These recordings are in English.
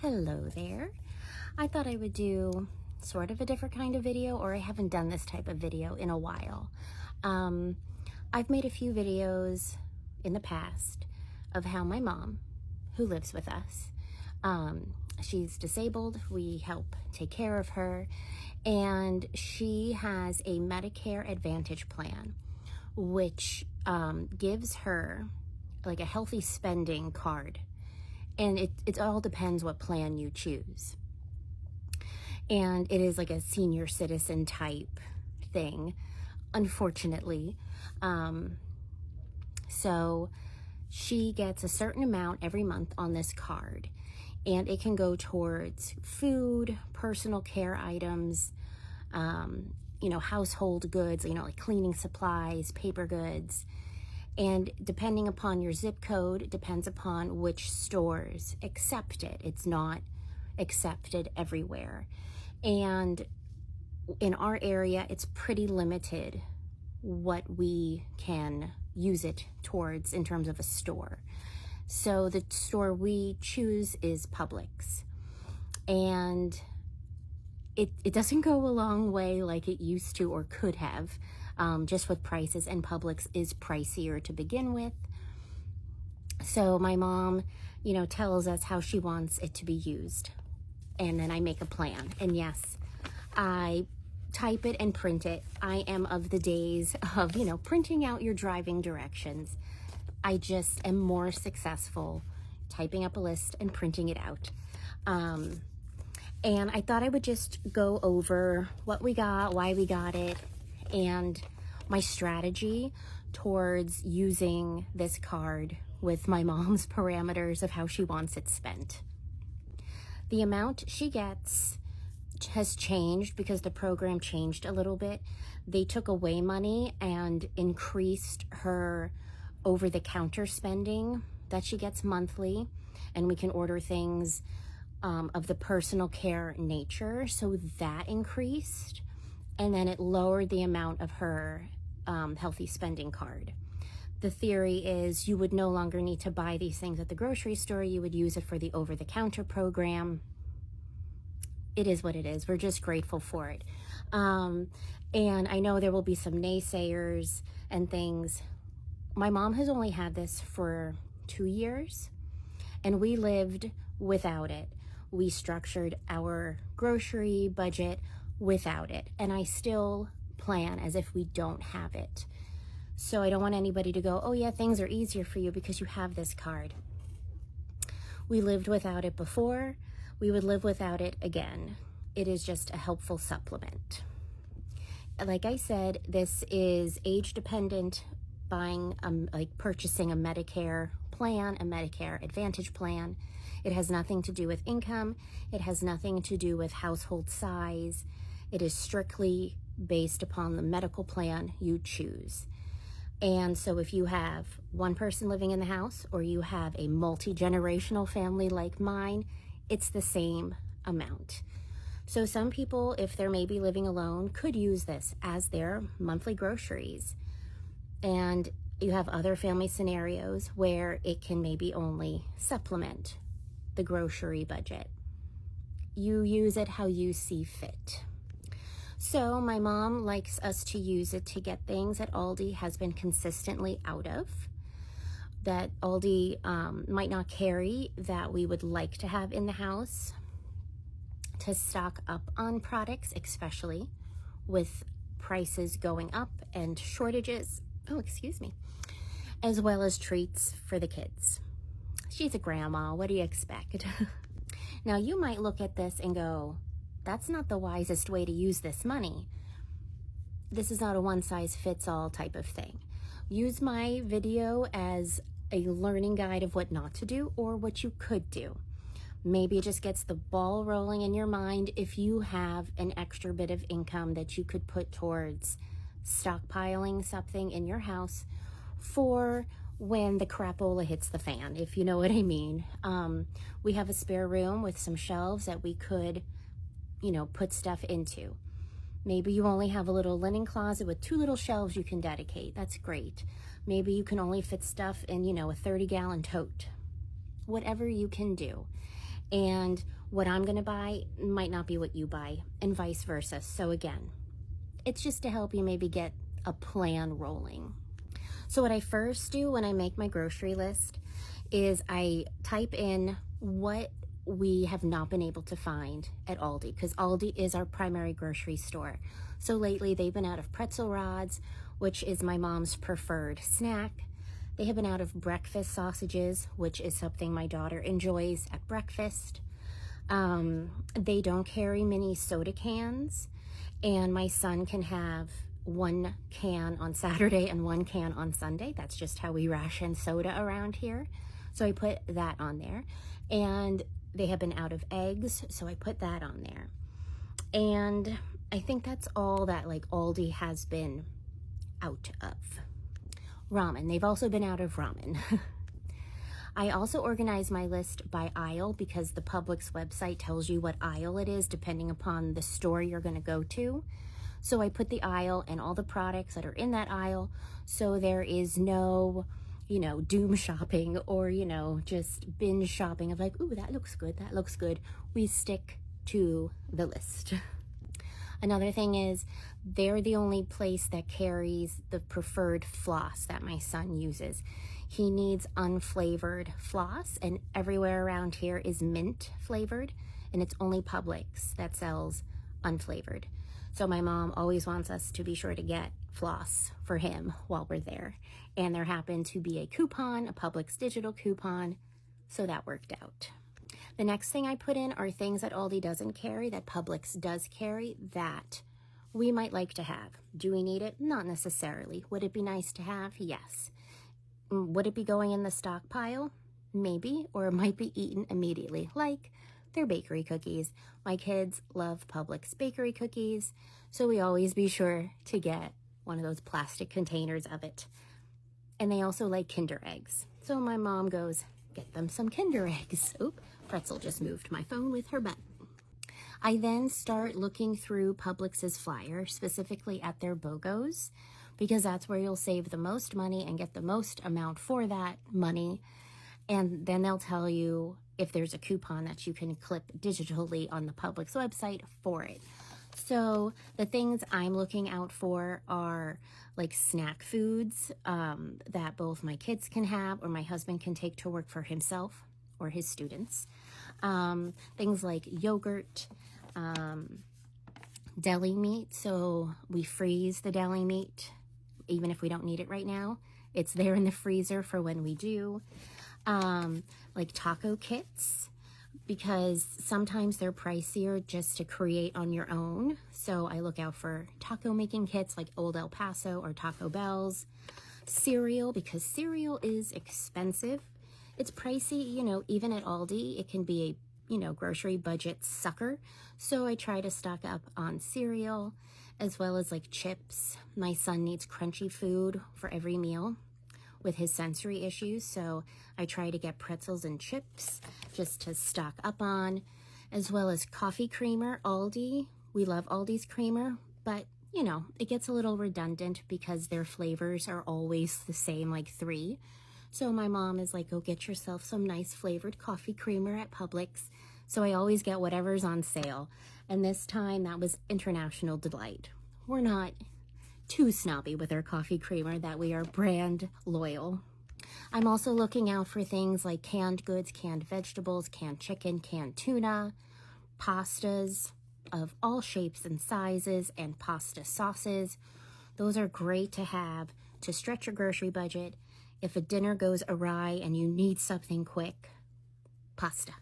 Hello there. I thought I would do sort of a different kind of video, or I haven't done this type of video in a while. I've made a few videos in the past of how my mom, who lives with us, she's disabled, we help take care of her, and she has a Medicare Advantage plan, which gives her like a healthy spending card. And it all depends what plan you choose. And it is like a senior citizen type thing, unfortunately. So she gets a certain amount every month on this card, and it can go towards food, personal care items, household goods, like cleaning supplies, paper goods. And depending upon your zip code, it depends upon which stores accept it. It's not accepted everywhere. And in our area, it's pretty limited what we can use it towards in terms of a store. So the store we choose is Publix. And it doesn't go a long way like it used to or could have. Just with prices, and Publix is pricier to begin with. So my mom, tells us how she wants it to be used. And then I make a plan. And yes, I type it and print it. I am of the days of, printing out your driving directions. I just am more successful typing up a list and printing it out. And I thought I would just go over what we got, why we got it, and my strategy towards using this card with my mom's parameters of how she wants it spent. The amount she gets has changed because the program changed a little bit. They took away money and increased her over-the-counter spending that she gets monthly, and we can order things of the personal care nature, so that increased. And then it lowered the amount of her healthy spending card. The theory is you would no longer need to buy these things at the grocery store. You would use it for the over-the-counter program. It is what it is. We're just grateful for it. And I know there will be some naysayers and things. My mom has only had this for 2 years, and we lived without it. We structured our grocery budget without it, and I still plan as if we don't have it. So I don't want anybody to go, oh yeah, things are easier for you because you have this card. We lived without it before. We would live without it again. It is just a helpful supplement. Like I said, this is age dependent, purchasing a Medicare plan, a Medicare Advantage plan. It has nothing to do with income. It has nothing to do with household size. It is strictly based upon the medical plan you choose. And so if you have one person living in the house, or you have a multi-generational family like mine, it's the same amount. So some people, if they're maybe living alone, could use this as their monthly groceries. And you have other family scenarios where it can maybe only supplement the grocery budget. You use it how you see fit. So my mom likes us to use it to get things that Aldi has been consistently out of, that Aldi might not carry, that we would like to have in the house, to stock up on products, especially with prices going up and shortages, as well as treats for the kids. She's a grandma, what do you expect? Now you might look at this and go, that's not the wisest way to use this money. This is not a one-size-fits-all type of thing. Use my video as a learning guide of what not to do or what you could do. Maybe it just gets the ball rolling in your mind if you have an extra bit of income that you could put towards stockpiling something in your house for when the crapola hits the fan, if you know what I mean. We have a spare room with some shelves that we could put stuff into. Maybe you only have a little linen closet with 2 little shelves you can dedicate. That's great. Maybe you can only fit stuff in, a 30-gallon tote. Whatever you can do. And what I'm going to buy might not be what you buy, and vice versa. So again, it's just to help you maybe get a plan rolling. So what I first do when I make my grocery list is I type in what we have not been able to find at Aldi, because Aldi is our primary grocery store. So lately they've been out of pretzel rods, which is my mom's preferred snack. They have been out of breakfast sausages, which is something my daughter enjoys at breakfast. They don't carry mini soda cans, and my son can have one can on Saturday and one can on Sunday. That's just how we ration soda around here. So I put that on there. And they have been out of eggs, so I put that on there. And I think that's all that like Aldi has been out of. Ramen. They've also been out of ramen. I also organize my list by aisle because the Publix website tells you what aisle it is depending upon the store you're going to go to. So I put the aisle and all the products that are in that aisle, so there is no, doom shopping or, just binge shopping of like, ooh, that looks good, that looks good. We stick to the list. Another thing is they're the only place that carries the preferred floss that my son uses. He needs unflavored floss, and everywhere around here is mint flavored, and it's only Publix that sells unflavored. So my mom always wants us to be sure to get floss for him while we're there. And there happened to be a coupon, a Publix digital coupon, so that worked out. The next thing I put in are things that Aldi doesn't carry that Publix does carry that we might like to have. Do we need it? Not necessarily. Would it be nice to have? Yes. Would it be going in the stockpile? Maybe, or it might be eaten immediately, like their bakery cookies. My kids love Publix bakery cookies, so we always be sure to get one of those plastic containers of it. And they also like Kinder eggs. So my mom goes, get them some Kinder eggs. Oop, Pretzel just moved my phone with her butt. I then start looking through Publix's flyer, specifically at their BOGOs, because that's where you'll save the most money and get the most amount for that money. And then they'll tell you if there's a coupon that you can clip digitally on the Publix website for it. So the things I'm looking out for are like snack foods that both my kids can have or my husband can take to work for himself or his students. Things like yogurt, deli meat. So we freeze the deli meat, even if we don't need it right now. It's there in the freezer for when we do. Like taco kits, because sometimes they're pricier just to create on your own. So I look out for taco making kits like Old El Paso or Taco Bell's. Cereal, because cereal is expensive. It's pricey, even at Aldi, it can be a, grocery budget sucker. So I try to stock up on cereal as well as like chips. My son needs crunchy food for every meal with his sensory issues, so I try to get pretzels and chips just to stock up on, as well as coffee creamer. Aldi, we love Aldi's creamer, but it gets a little redundant because their flavors are always the same, like 3. So my mom is like, go get yourself some nice flavored coffee creamer at Publix. So I always get whatever's on sale. And this time that was International Delight. We're not too snobby with our coffee creamer that we are brand loyal. I'm also looking out for things like canned goods, canned vegetables, canned chicken, canned tuna, pastas of all shapes and sizes, and pasta sauces. Those are great to have to stretch your grocery budget. If a dinner goes awry and you need something quick, pasta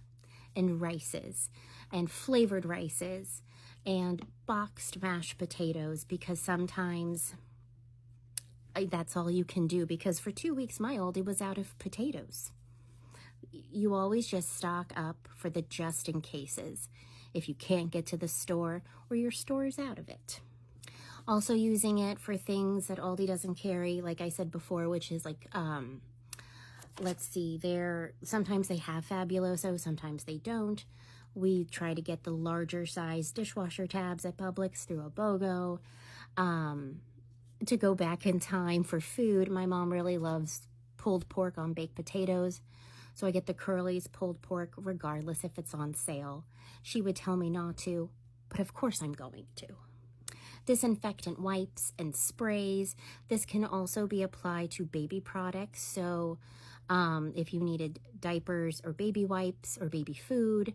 and rices and flavored rices and boxed mashed potatoes, because sometimes that's all you can do, because for 2 weeks my Aldi was out of potatoes. You always just stock up for the just in cases if you can't get to the store or your store is out of it. Also using it for things that Aldi doesn't carry, like I said before, which is like, let's see, sometimes they have Fabuloso, sometimes they don't. We try to get the larger size dishwasher tabs at Publix through a BOGO. To go back in time for food, my mom really loves pulled pork on baked potatoes. So I get the Curly's pulled pork regardless if it's on sale. She would tell me not to, but of course I'm going to. Disinfectant wipes and sprays. This can also be applied to baby products. So if you needed diapers or baby wipes or baby food,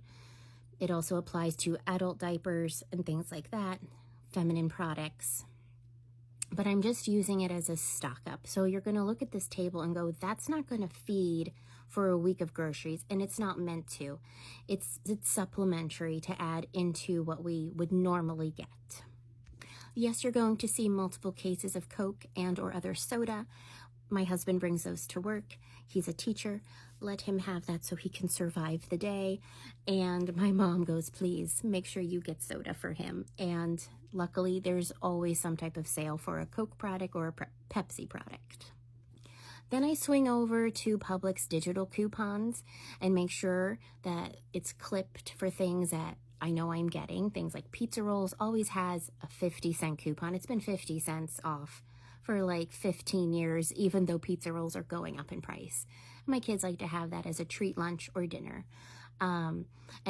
it also applies to adult diapers and things like that, feminine products. But I'm just using it as a stock up. So you're going to look at this table and go, that's not going to feed for a week of groceries, and it's not meant to. It's supplementary to add into what we would normally get. Yes, you're going to see multiple cases of Coke and or other soda. My husband brings those to work. He's a teacher. Let him have that so he can survive the day. And my mom goes, please make sure you get soda for him. And luckily, there's always some type of sale for a Coke product or a Pepsi product. Then I swing over to Publix digital coupons and make sure that it's clipped for things that I know I'm getting. Things like pizza rolls always has a 50-cent coupon. It's been 50 cents off for like 15 years, even though pizza rolls are going up in price. My kids like to have that as a treat lunch or dinner. And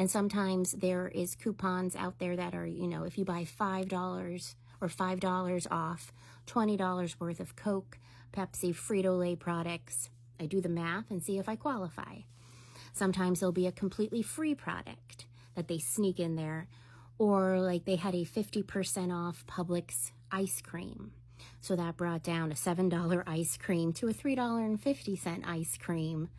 sometimes there is coupons out there that are, you know, if you buy $5 or $5 off, $20 worth of Coke, Pepsi, Frito-Lay products. I do the math and see if I qualify. Sometimes there'll be a completely free product that they sneak in there, or like they had a 50% off Publix ice cream. So that brought down a $7 ice cream to a $3.50 ice cream.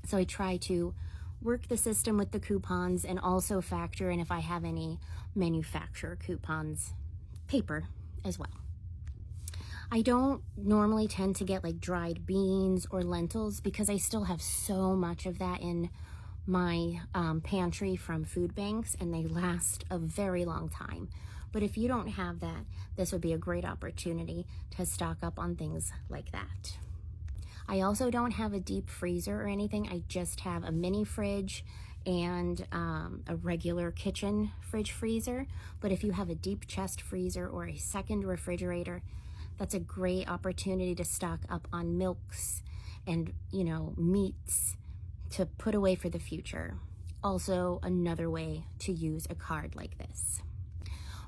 So I try to work the system with the coupons and also factor in if I have any manufacturer coupons, paper as well. I don't normally tend to get like dried beans or lentils because I still have so much of that in my pantry from food banks, and they last a very long time. But if you don't have that, this would be a great opportunity to stock up on things like that. I also don't have a deep freezer or anything. I just have a mini fridge and a regular kitchen fridge freezer. But if you have a deep chest freezer or a second refrigerator, that's a great opportunity to stock up on milks and, you know, meats to put away for the future. Also, another way to use a card like this.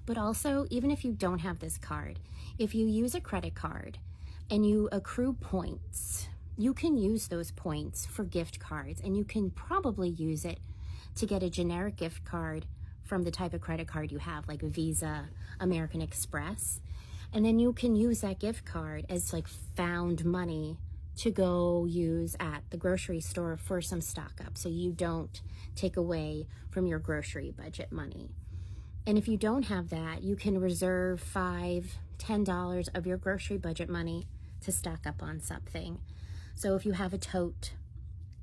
But also, even if you don't have this card, if you use a credit card and you accrue points, you can use those points for gift cards, and you can probably use it to get a generic gift card from the type of credit card you have, like Visa, American Express. And then you can use that gift card as like found money to go use at the grocery store for some stock up, so you don't take away from your grocery budget money. And if you don't have that, you can reserve $5, $10 of your grocery budget money to stock up on something. So if you have a tote,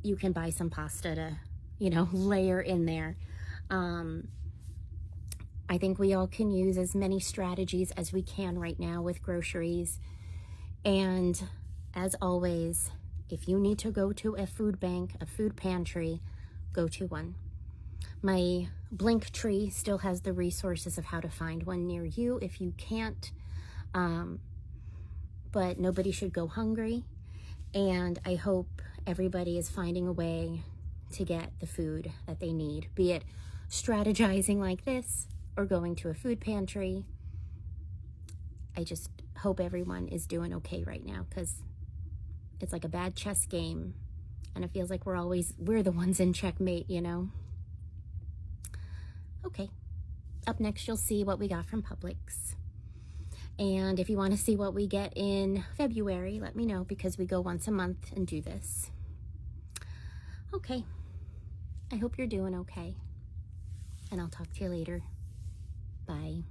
you can buy some pasta to, you know, layer in there. I think we all can use as many strategies as we can right now with groceries. And as always, if you need to go to a food bank, a food pantry, go to one. My Blink tree still has the resources of how to find one near you if you can't. But nobody should go hungry. And I hope everybody is finding a way to get the food that they need, be it strategizing like this or going to a food pantry. I just hope everyone is doing okay right now, because it's like a bad chess game and it feels like we're the ones in checkmate, you know? Okay, up next you'll see what we got from Publix. And if you want to see what we get in February, let me know, because we go once a month and do this. Okay, I hope you're doing okay, and I'll talk to you later. Bye.